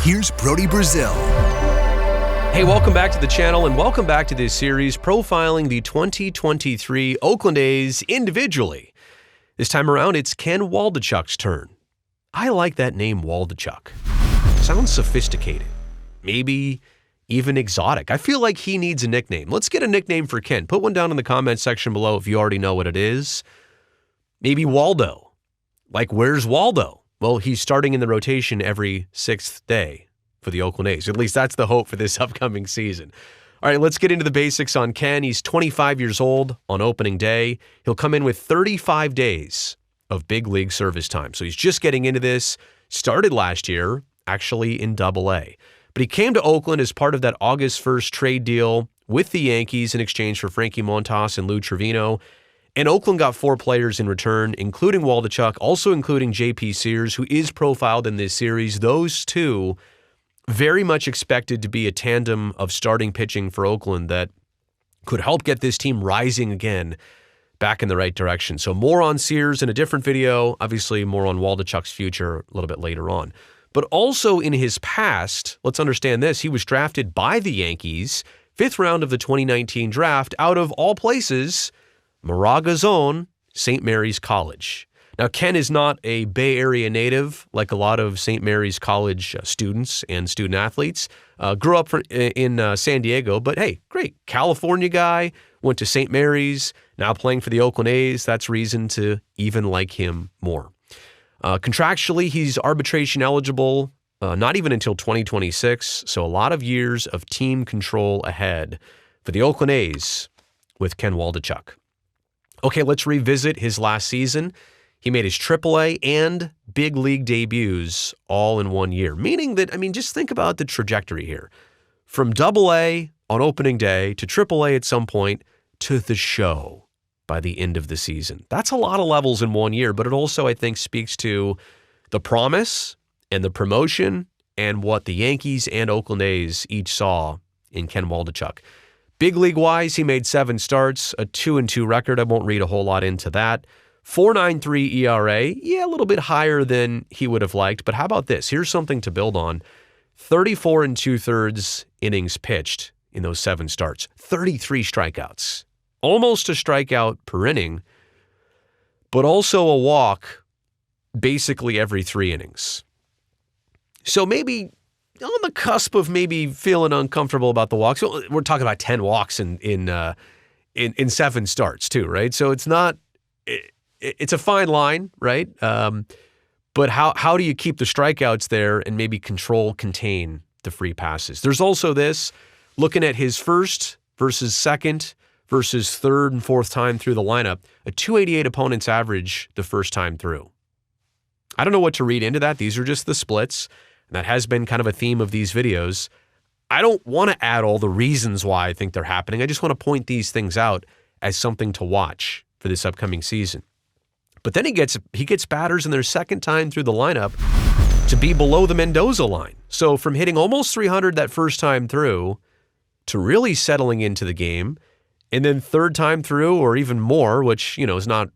here's Brody Brazil. Hey, welcome back to the channel and welcome back to this series profiling the 2023 Oakland A's individually. This time around, it's Ken Waldichuk's turn. I like that name, Waldichuk. Sounds sophisticated, maybe even exotic. I feel like he needs a nickname. Let's get a nickname for Ken. Put one down in the comment section below if you already know what it is. Maybe Waldo. Like, where's Waldo? Well, he's starting in the rotation every sixth day for the Oakland A's. At least that's the hope for this upcoming season. All right, let's get into the basics on Ken. He's 25 years old on opening day. He'll come in with 35 days of big league service time. So he's just getting into this. Started last year, actually in Double-A. But he came to Oakland as part of that August 1st trade deal with the Yankees in exchange for Frankie Montas and Lou Trevino. And Oakland got 4 players in return, including Waldichuk, also including J.P. Sears, who is profiled in this series. Those two very much expected to be a tandem of starting pitching for Oakland that could help get this team rising again back in the right direction. So more on Sears in a different video, obviously more on Waldichuk's future a little bit later on. But also in his past, let's understand this, he was drafted by the Yankees, 5th round of the 2019 draft, out of all places, Moraga's own St. Mary's College. Now, Ken is not a Bay Area native like a lot of St. Mary's College students and student athletes. Grew up in San Diego, but hey, great. California guy, went to St. Mary's, now playing for the Oakland A's. That's reason to even like him more. Contractually, he's arbitration eligible, not even until 2026, so a lot of years of team control ahead for the Oakland A's with Ken Waldichuk. Okay, let's revisit his last season. He made his AAA and big league debuts all in 1 year, meaning that, just think about the trajectory here. From Double-A on opening day to AAA at some point to the show by the end of the season. That's a lot of levels in 1 year, but it also, I think, speaks to the promise and the promotion and what the Yankees and Oakland A's each saw in Ken Waldichuk. Big league-wise, he made 7 starts, a 2-2 record. I won't read a whole lot into that. 4.93 ERA, yeah, a little bit higher than he would have liked, but how about this? Here's something to build on. 34 2/3 innings pitched in those 7 starts. 33 strikeouts. Almost a strikeout per inning, but also a walk basically every 3 innings. So maybe on the cusp of maybe feeling uncomfortable about the walks. We're talking about 10 walks in 7 starts too, right? So it's not... It's a fine line, right? But how do you keep the strikeouts there and maybe contain the free passes? There's also this, looking at his first versus second versus third and fourth time through the lineup, a 288 opponent's average the first time through. I don't know what to read into that. These are just the splits. And that has been kind of a theme of these videos. I don't want to add all the reasons why I think they're happening. I just want to point these things out as something to watch for this upcoming season. But then he gets batters in their second time through the lineup to be below the Mendoza line. So from hitting almost 300 that first time through to really settling into the game, and then third time through or even more, which is not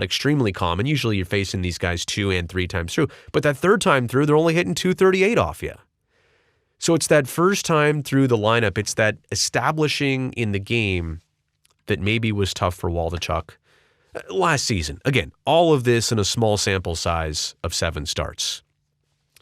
extremely common. Usually you're facing these guys 2 and 3 times through. But that third time through, they're only hitting 238 off you. So it's that first time through the lineup. It's that establishing in the game that maybe was tough for Waldichuk last season. Again, all of this in a small sample size of 7 starts.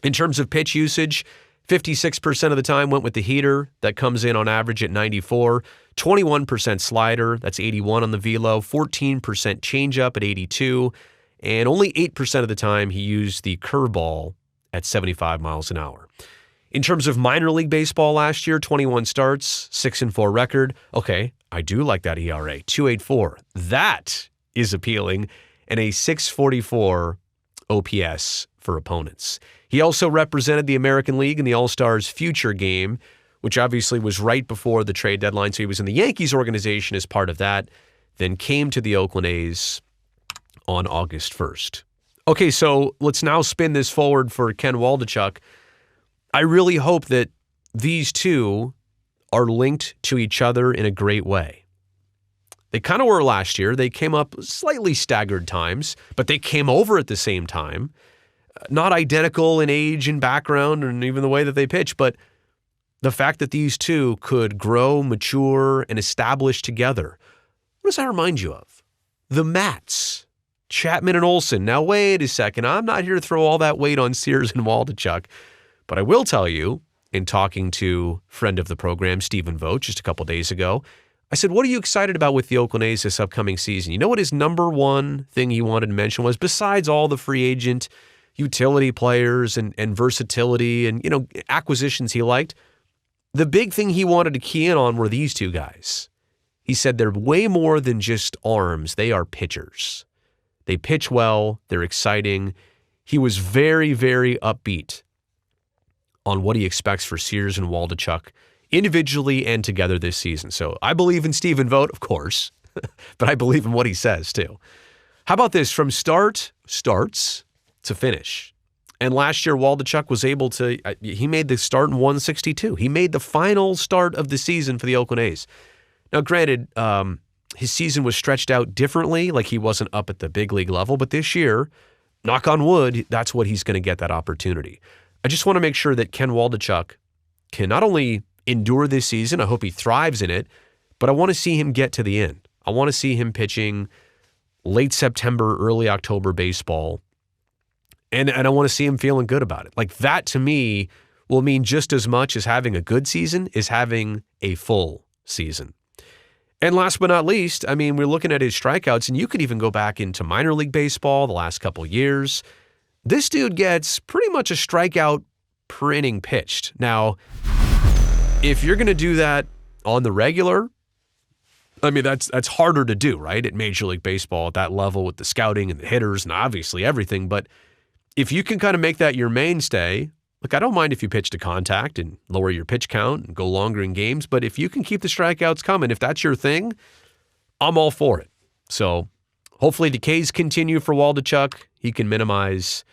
In terms of pitch usage, 56% of the time went with the heater. That comes in on average at 94. 21% slider. That's 81 on the velo. 14% changeup at 82. And only 8% of the time he used the curveball at 75 miles an hour. In terms of minor league baseball last year, 21 starts, 6-4 record. Okay, I do like that ERA. 2.84. That is appealing, and a 644 OPS for opponents. He also represented the American League in the All-Stars Future Game, which obviously was right before the trade deadline, so he was in the Yankees organization as part of that, then came to the Oakland A's on August 1st. Okay, so let's now spin this forward for Ken Waldichuk. I really hope that these two are linked to each other in a great way. They kind of were last year. They came up slightly staggered times, but they came over at the same time. not identical in age and background and even the way that they pitch, but the fact that these two could grow, mature, and establish together. What does that remind you of? The Mats, Chapman and Olsen. Now, wait a second. I'm not here to throw all that weight on Sears and Waldichuk, but I will tell you, in talking to friend of the program, Stephen Vogt, just a couple days ago, I said, what are you excited about with the Oakland A's this upcoming season? You know what his number one thing he wanted to mention was, besides all the free agent utility players and versatility and, acquisitions he liked, the big thing he wanted to key in on were these two guys. He said they're way more than just arms. They are pitchers. They pitch well. They're exciting. He was very, very upbeat on what he expects for Sears and Waldichuk individually and together this season. So I believe in Stephen Vogt, of course, but I believe in what he says too. How about this? From starts to finish. And last year, Waldichuk was able to, he made the start in 162. He made the final start of the season for the Oakland A's. Now, granted, his season was stretched out differently, like he wasn't up at the big league level, but this year, knock on wood, that's what he's going to get that opportunity. I just want to make sure that Ken Waldichuk can not only endure this season, I hope he thrives in it, but I want to see him get to the end. I want to see him pitching late September, early October baseball. And I want to see him feeling good about it. Like that to me will mean just as much as having a good season is having a full season. And last but not least, we're looking at his strikeouts, and you could even go back into minor league baseball the last couple of years. This dude gets pretty much a strikeout per inning pitched. Now, if you're going to do that on the regular, that's harder to do, right? At Major League Baseball at that level with the scouting and the hitters and obviously everything. But if you can kind of make that your mainstay, look, I don't mind if you pitch to contact and lower your pitch count and go longer in games, but if you can keep the strikeouts coming, if that's your thing, I'm all for it. So hopefully decays continue for Waldichuk. He can minimize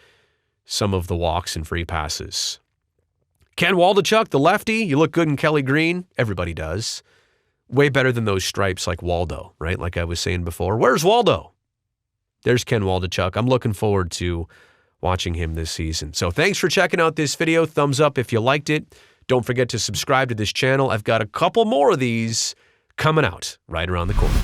some of the walks and free passes. Ken Waldichuk, the lefty, you look good in Kelly Green. Everybody does. Way better than those stripes like Waldo, right? Like I was saying before. Where's Waldo? There's Ken Waldichuk. I'm looking forward to watching him this season. So thanks for checking out this video. Thumbs up if you liked it. Don't forget to subscribe to this channel. I've got a couple more of these coming out right around the corner.